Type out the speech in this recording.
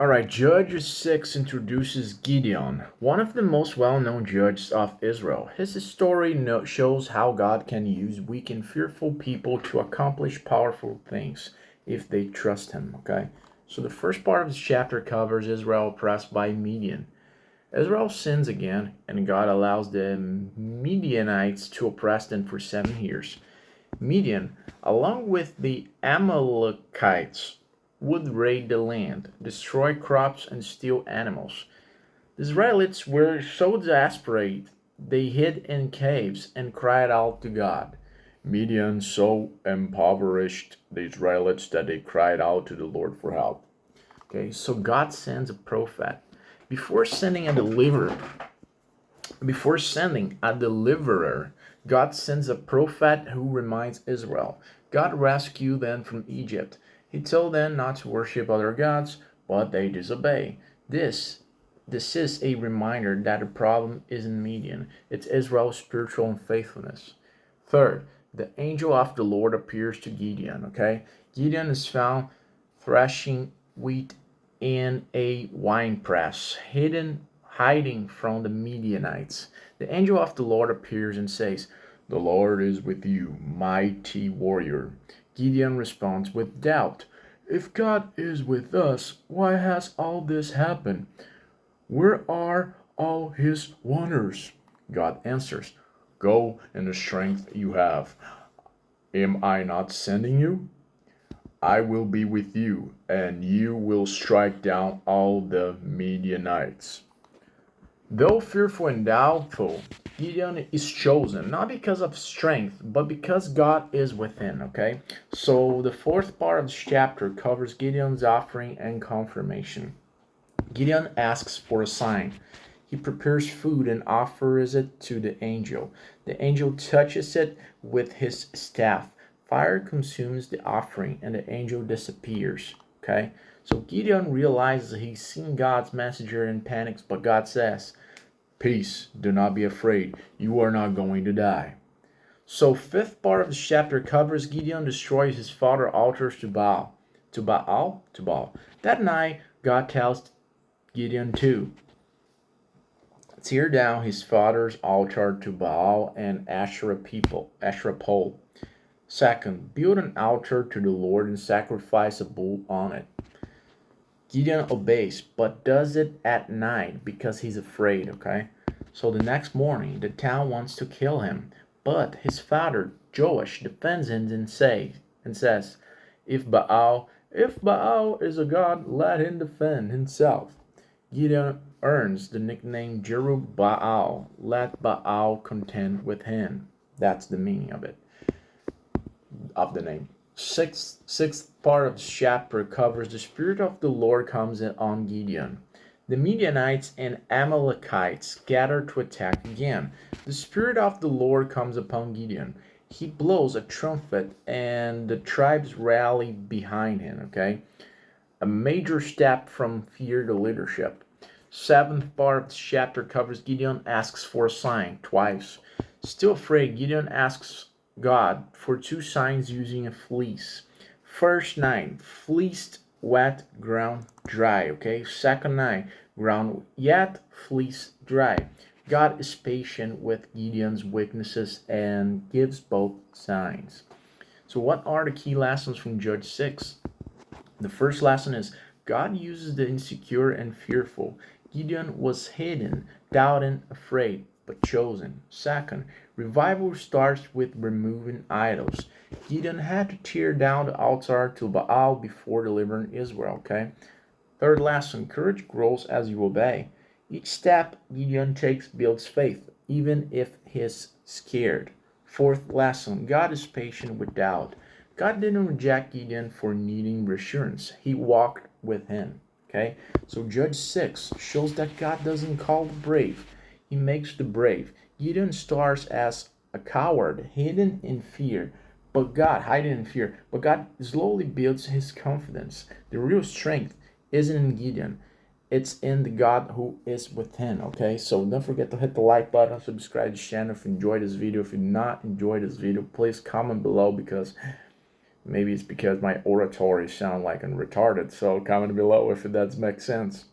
All right, Judges 6 introduces Gideon, one of the most well-known judges of Israel. His story shows how God can use weak and fearful people to accomplish powerful things if they trust him, okay? So the first part of this chapter covers Israel oppressed by Midian. Israel sins again, and God allows the Midianites to oppress them for 7 years. Midian, along with the Amalekites, would raid the land, destroy crops, and steal animals. The Israelites were so desperate they hid in caves and cried out to God. Midian so impoverished the Israelites that they cried out to the Lord for help. Okay, so God sends a prophet. Before sending a deliverer, before sending a deliverer, God sends a prophet who reminds Israel. God rescued them from Egypt. He told them not to worship other gods, but they disobey. This is a reminder that the problem isn't Midian, it's Israel's spiritual unfaithfulness. Third, the angel of the Lord appears to Gideon, okay? Gideon is found threshing wheat in a winepress, hiding from the Midianites. The angel of the Lord appears and says, "The Lord is with you, mighty warrior." Gideon responds with doubt. "If God is with us, why has all this happened? Where are all his wonders?" God answers, "Go in the strength you have. Am I not sending you? I will be with you, and you will strike down all the Midianites." Though fearful and doubtful, Gideon is chosen not because of strength, but because God is within. Okay, so the fourth part of this chapter covers Gideon's offering and confirmation. Gideon asks for a sign. He prepares food and offers it to the angel. The angel touches it with his staff. Fire consumes the offering and the angel disappears. Okay? So Gideon realizes he's seen God's messenger and panics, but God says, "Peace, do not be afraid. You are not going to die." So fifth part of the chapter covers Gideon destroys his father altars to Baal. To Baal? To Baal. That night, God tells Gideon to tear down his father's altar to Baal and Asherah pole. Second, build an altar to the Lord and sacrifice a bull on it. Gideon obeys, but does it at night because he's afraid, okay? So the next morning, the town wants to kill him, but his father, Joash, defends him and says, if Baal is a god, let him defend himself. Gideon earns the nickname Jerubbaal, let Baal contend with him. That's the meaning of the name. Sixth part of the chapter covers the Spirit of the Lord comes on Gideon. The Midianites and Amalekites gather to attack again. The Spirit of the Lord comes upon Gideon. He blows a trumpet and the tribes rally behind him, okay? A major step from fear to leadership. Seventh part of the chapter covers Gideon asks for a sign twice. Still afraid, Gideon asks God for two signs using a fleece. First night, fleeced, wet, ground dry. Okay. Second night, ground yet, fleece dry. God is patient with Gideon's weaknesses and gives both signs. So, what are the key lessons from Judge 6? The first lesson is God uses the insecure and fearful. Gideon was hidden, doubting, afraid, but chosen. Second, revival starts with removing idols. Gideon had to tear down the altar to Baal before delivering Israel. Okay. Third lesson, courage grows as you obey. Each step Gideon takes builds faith, even if he's scared. Fourth lesson, God is patient with doubt. God didn't reject Gideon for needing reassurance. He walked with him. Okay? So Judge 6 shows that God doesn't call the brave. He makes the brave. Gideon starts as a coward, hiding in fear. But God slowly builds his confidence. The real strength isn't in Gideon. It's in the God who is within. Okay, so don't forget to hit the like button, subscribe to the channel if you enjoyed this video. If you not enjoyed this video, please comment below because Maybe it's because my oratory sound like I'm retarded. So comment below if that makes sense.